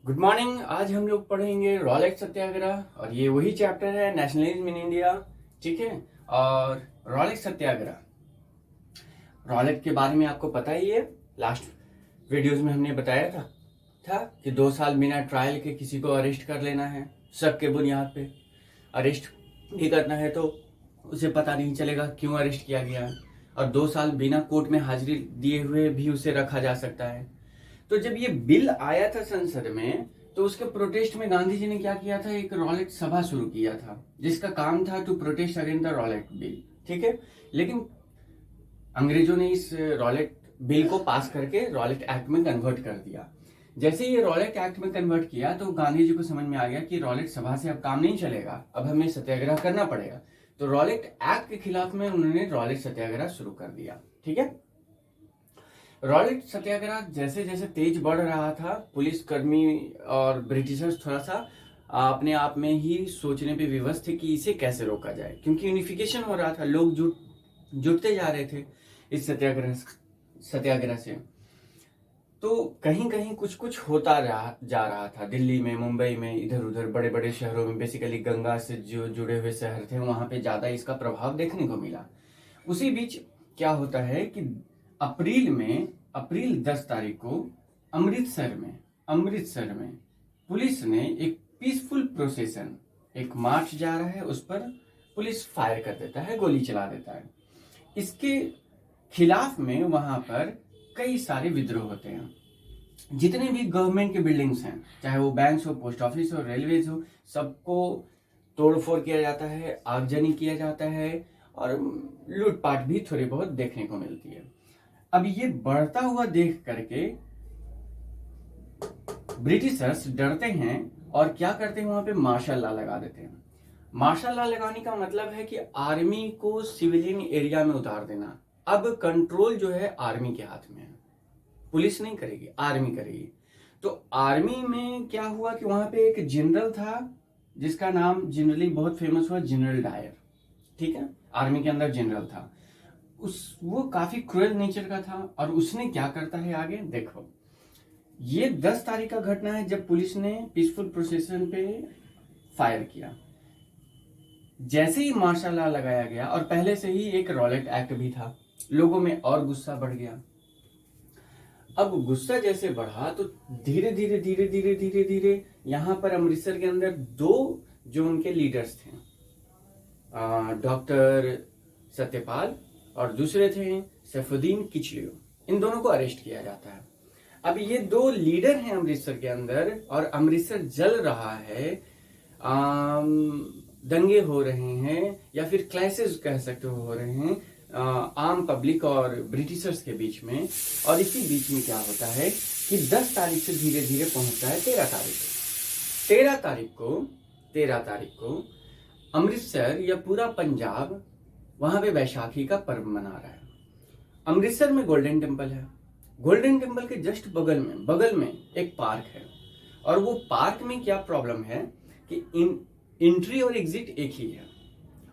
Good morning. आज हम लोग पढ़ेंगे रॉलेट सत्याग्रह और ये वही चैप्टर है नेशनलिज्म इन इंडिया। ठीक है। और रॉलेट सत्याग्रह, रॉलेट के बारे में आपको पता ही है। लास्ट वीडियोस में हमने बताया था कि 2 साल बिना ट्रायल के किसी को अरेस्ट कर लेना है, शक के बुनियाद पे अरेस्ट भी करना है तो उसे पता नहीं चलेगा क्यों अरेस्ट किया गया है, और 2 साल बिना कोर्ट में हाजिरी दिए हुए भी उसे रखा जा सकता है। तो जब ये बिल आया था संसद में तो उसके प्रोटेस्ट में गांधी जी ने क्या किया था, एक रॉलेट सभा शुरू किया था जिसका काम था to protest against the Rowlatt bill. ठीक है। लेकिन अंग्रेजों ने इस रॉलेट बिल को पास करके रॉलेट एक्ट में कन्वर्ट कर दिया। जैसे ये रॉलेट एक्ट में कन्वर्ट किया तो गांधी जी को समझ में आ गया कि रॉलेट सभा से अब काम नहीं चलेगा, अब हमें सत्याग्रह करना पड़ेगा। तो रॉलेट एक्ट के खिलाफ में उन्होंने रॉलेट सत्याग्रह शुरू कर दिया। ठीक है। रॉलेट सत्याग्रह जैसे जैसे तेज बढ़ रहा था, पुलिसकर्मी और ब्रिटिशर्स थोड़ा सा अपने आप में ही सोचने पे विवश थे कि इसे कैसे रोका जाए, क्योंकि यूनिफिकेशन हो रहा था, लोग जुटते जा रहे थे इस सत्याग्रह से। तो कहीं कहीं कुछ कुछ होता जा रहा था। दिल्ली में, मुंबई में, इधर उधर बड़े बड़े शहरों में, बेसिकली गंगा से जो जुड़े हुए शहर थे वहां पे ज्यादा इसका प्रभाव देखने को मिला। उसी बीच क्या होता है कि अप्रैल 10 तारीख को अमृतसर में पुलिस ने एक पीसफुल प्रोसेशन, एक मार्च जा रहा है, उस पर पुलिस फायर कर देता है, गोली चला देता है। इसके खिलाफ में वहां पर कई सारे विद्रोह होते हैं। जितने भी गवर्नमेंट के बिल्डिंग्स हैं, चाहे वो बैंक्स हो, पोस्ट ऑफिस हो, रेलवेज हो, सबको तोड़फोड़ किया जाता है, आगजनी किया जाता है और लूटपाट भी थोड़ी बहुत देखने को मिलती है। अब ये बढ़ता हुआ देख करके ब्रिटिशर्स डरते हैं और क्या करते हैं, वहां पे मार्शल लॉ लगा देते हैं। मार्शल लॉ लगाने का मतलब है कि आर्मी को सिविलियन एरिया में उतार देना। अब कंट्रोल जो है आर्मी के हाथ में है, पुलिस नहीं करेगी, आर्मी करेगी। तो आर्मी में क्या हुआ कि वहां पे एक जनरल था जिसका नाम जनरली बहुत फेमस हुआ, जनरल डायर। ठीक है। आर्मी के अंदर जनरल था, वो काफी क्रूएल नेचर का था। और उसने क्या करता है आगे देखो। ये 10 तारीख का घटना है जब पुलिस ने पीसफुल प्रोसेशन पे फायर किया। जैसे ही मार्शल लॉ लगाया गया और पहले से ही एक रॉलेट एक्ट भी था, लोगों में और गुस्सा बढ़ गया। अब गुस्सा जैसे बढ़ा तो धीरे धीरे यहां पर अमृतसर के अंदर 2 जो उनके लीडर्स थे, डॉक्टर सत्यपाल और दूसरे थे सैफुद्दीन किचलू, इन दोनों को अरेस्ट किया जाता है। अब ये 2 लीडर हैं अमृतसर के अंदर और अमृतसर जल रहा है, दंगे हो रहे हैं या फिर क्लैशेस कह सकते हो रहे हैं आम पब्लिक और ब्रिटिशर्स के बीच में। और इसी बीच में क्या होता है कि 10 तारीख से धीरे धीरे पहुंचता है 13 तारीख। 13 तारीख को अमृतसर या पूरा पंजाब वहां पे बैसाखी का पर्व मना रहा है। अमृतसर में गोल्डन टेम्पल है, गोल्डन टेम्पल के जस्ट बगल में एक पार्क है। और वो पार्क में क्या प्रॉब्लम है कि एंट्री और एग्जिट एक ही है।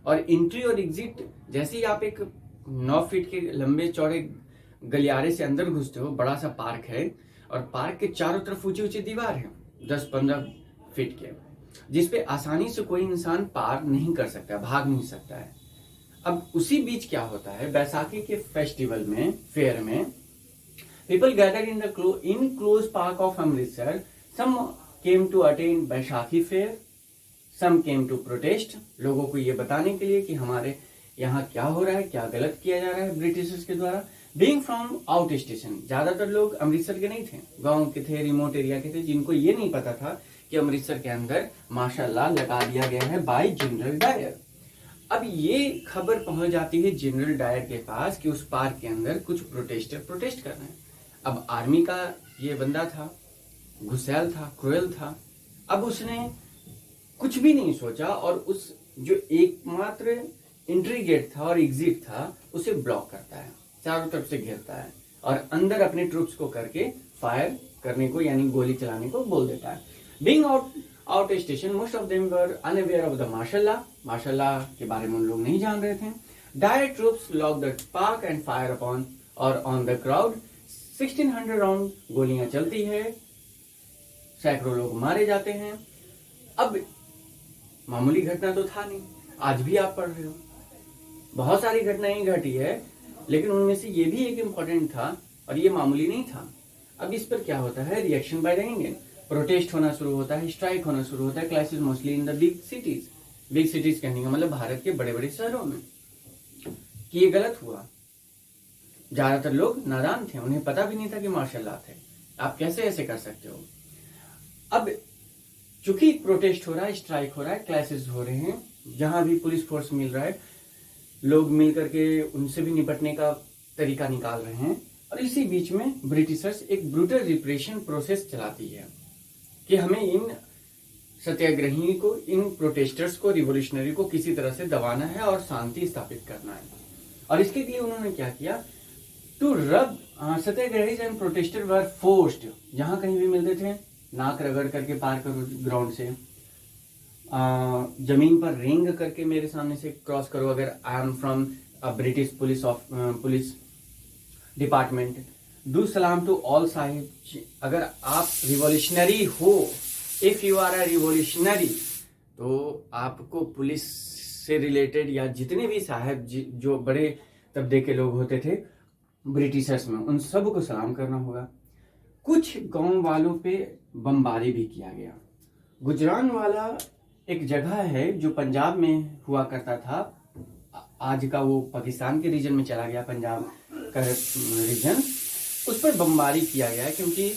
और एंट्री और एग्जिट जैसे ही आप एक 9 फीट के लंबे चौड़े गलियारे से अंदर घुसते हो, बड़ा सा पार्क है और पार्क के चारों तरफ ऊंची ऊंची दीवार है 10-15 फीट के, जिसपे आसानी से कोई इंसान पार नहीं कर सकता, भाग नहीं सकता है। अब उसी बीच क्या होता है, बैसाखी के फेस्टिवल में, फेयर में, people gather in close park of Amritsar. Some came to attend Baisakhi fair, some came to protest. लोगों को ये बताने के लिए कि हमारे यहाँ क्या हो रहा है, क्या गलत किया जा रहा है ब्रिटिशर्स के द्वारा। बीइंग फ्रॉम आउट स्टेशन, ज्यादातर लोग अमृतसर के नहीं थे, गांव के थे, रिमोट एरिया के थे, जिनको ये नहीं पता था कि अमृतसर के अंदर मार्शल लॉ लगा दिया गया है बाय जनरल डायर। अब ये खबर पहुंच जाती है जनरल डायर के पास कि उस पार्क के अंदर कुछ प्रोटेस्टर प्रोटेस्ट कर रहे हैं। अब आर्मी का ये बंदा था, घुसैल था, क्रूएल था। अब उसने कुछ भी नहीं सोचा और उस जो एकमात्र एंट्री गेट था और एग्जिट था उसे ब्लॉक करता है, चारों तरफ से घेरता है और अंदर अपने ट्रूप्स को करके फायर करने को यानी गोली चलाने को बोल देता है। Being out station, most of them were unaware of the martial law के बारे में उन लोग नहीं जान रहे थे। Dyer troops lock the park and fire upon और ऑन द क्राउड। 1600 राउंड गोलियां चलती है सैकड़ों लोग मारे जाते हैं। अब मामूली घटना तो था नहीं, आज भी आप पढ़ रहे हो, बहुत सारी घटनाएं घटी है, लेकिन उनमें से ये भी एक इम्पोर्टेंट था और ये मामूली नहीं था। अब इस पर क्या होता है, reaction by the Indian, protest होना शुरू होता है, स्ट्राइक होना शुरू होता है, classes mostly in the big cities. Big cities कहने का मतलब भारत के बड़े बड़े शहरों में, कि ये गलत हुआ। ज्यादातर लोग नादान थे, उन्हें पता भी नहीं था कि मार्शल लॉ थे, आप कैसे ऐसे कर सकते हो। अब चूंकि प्रोटेस्ट हो रहा है, स्ट्राइक हो रहा है, क्लासेस हो रहे हैं, जहां भी पुलिस फोर्स मिल रहा है, लोग मिल करके उनसे भी निपटने का तरीका निकाल रहे हैं। और इसी बीच में ब्रिटिशर्स एक ब्रूटल रिप्रेशन प्रोसेस चलाती है कि हमें इन सत्याग्रही को, इन प्रोटेस्टर्स को, रिवोल्यूशनरी को किसी तरह से दबाना है और शांति स्थापित करना है। और इसके लिए उन्होंने क्या किया, to rub Satyagrahi and protester were forced, जहां कहीं भी मिलते थे नाक रगड़ करके पार करो ग्राउंड से, जमीन पर रेंग करके मेरे सामने से क्रॉस करो अगर I am from British police department, do सलाम टू ऑल साहिब, अगर आप रिवॉल्यूशनरी हो, if you are a revolutionary, तो आपको पुलिस से रिलेटेड या जितने भी साहब जो बड़े तबके के लोग होते थे ब्रिटिशर्स में, उन सब को सलाम करना होगा। कुछ गांव वालों पे बमबारी भी किया गया। गुजरानवाला एक जगह है जो पंजाब में हुआ करता था, आज का वो पाकिस्तान के रीजन में चला गया, पंजाब का रीजन, उस पर बमबारी किया गया क्योंकि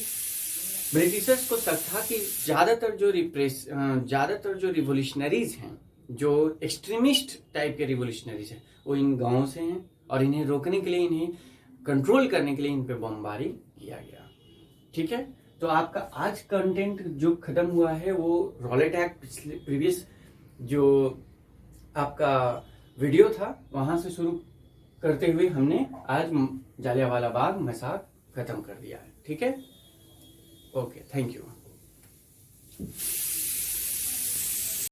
ब्रिटिशर्स को शक था कि ज्यादातर जो रिवोल्यूशनरीज हैं, जो एक्सट्रीमिस्ट टाइप के रिवोल्यूशनरीज हैं, वो इन गांवों से हैं और इन्हें रोकने के लिए, इन्हें कंट्रोल करने के लिए इन पे बमबारी किया गया। ठीक है, तो आपका आज कंटेंट जो खत्म हुआ है वो रॉलेट एक्ट प्रीवियस जो आपका वीडियो था वहां से शुरू करते हुए हमने आज जालियांवाला बाग मसाक खत्म कर दिया है। ठीक है, ओके, थैंक यू।